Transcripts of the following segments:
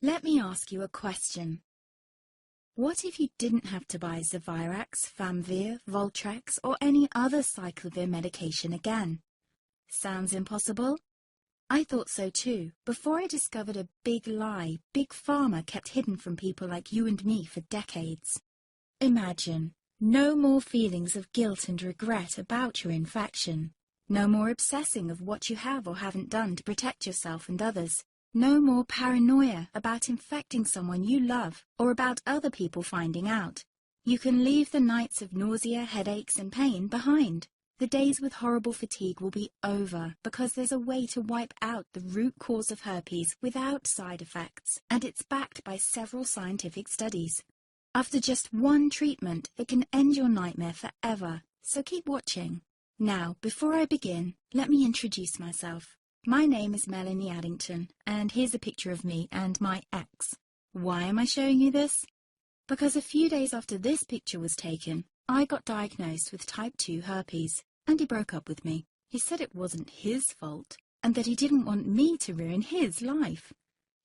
Let me ask you a question. What if you didn't have to buy Zevirax, Famvir, Voltrex, or any other cyclovir medication again? Sounds impossible? I thought so too, before I discovered a big lie Big Pharma kept hidden from people like you and me for decades. Imagine, no more feelings of guilt and regret about your infection. No more obsessing of what you have or haven't done to protect yourself and others. No more paranoia about infecting someone you love or about other people finding out. You can leave the nights of nausea, headaches and pain behind. The days with horrible fatigue will be over because there's a way to wipe out the root cause of herpes without side effects, and it's backed by several scientific studies. After just one treatment, it can end your nightmare forever, so keep watching. Now, before I begin, let me introduce myself. My name is Melanie Addington, and here's a picture of me and my ex. Why am I showing you this? Because a few days after this picture was taken, I got diagnosed with type 2 herpes, and he broke up with me. He said it wasn't his fault, and that he didn't want me to ruin his life.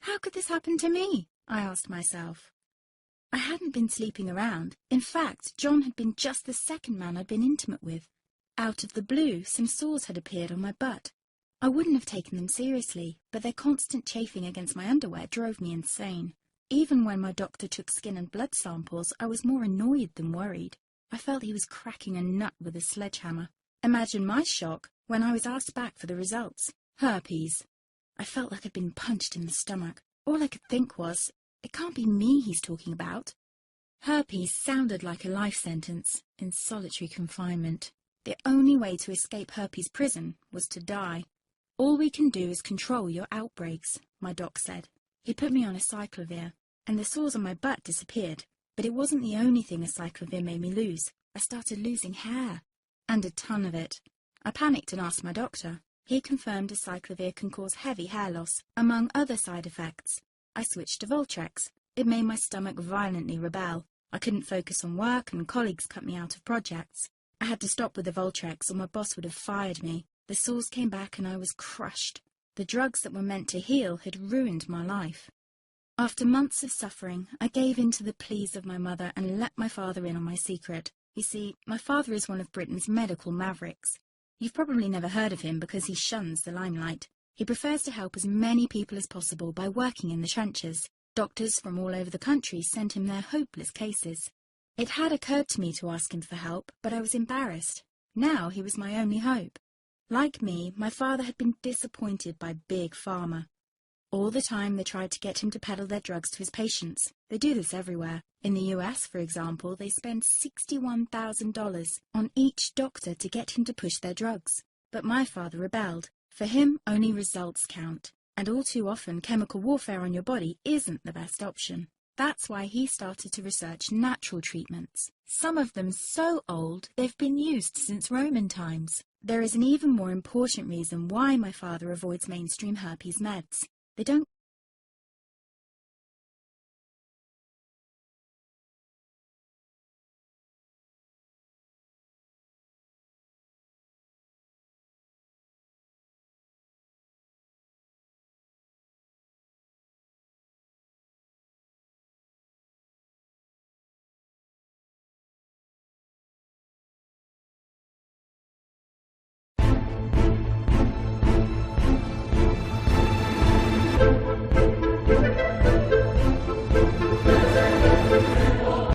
How could this happen to me? I asked myself. I hadn't been sleeping around. In fact, John had been just the second man I'd been intimate with. Out of the blue, some sores had appeared on my butt. I wouldn't have taken them seriously, but their constant chafing against my underwear drove me insane. Even when my doctor took skin and blood samples, I was more annoyed than worried. I felt he was cracking a nut with a sledgehammer. Imagine my shock when I was asked back for the results. Herpes. I felt like I'd been punched in the stomach. All I could think was, it can't be me he's talking about. Herpes sounded like a life sentence in solitary confinement. The only way to escape herpes prison was to die. All we can do is control your outbreaks, my doc said. He put me on a cyclovir, and the sores on my butt disappeared. But it wasn't the only thing a cyclovir made me lose. I started losing hair, and a ton of it. I panicked and asked my doctor. He confirmed a cyclovir can cause heavy hair loss, among other side effects. I switched to Voltrex. It made my stomach violently rebel. I couldn't focus on work, and colleagues cut me out of projects. I had to stop with the Voltrex, or my boss would have fired me. The sores came back and I was crushed. The drugs that were meant to heal had ruined my life. After months of suffering, I gave in to the pleas of my mother and let my father in on my secret. You see, my father is one of Britain's medical mavericks. You've probably never heard of him because he shuns the limelight. He prefers to help as many people as possible by working in the trenches. Doctors from all over the country sent him their hopeless cases. It had occurred to me to ask him for help, but I was embarrassed. Now he was my only hope. Like me, my father had been disappointed by Big Pharma. All the time they tried to get him to peddle their drugs to his patients. They do this everywhere. In the US, for example, they spend $61,000 on each doctor to get him to push their drugs. But my father rebelled. For him, only results count. And all too often, chemical warfare on your body isn't the best option. That's why he started to research natural treatments. Some of them so old, they've been used since Roman times. There is an even more important reason why my father avoids mainstream herpes meds. They don't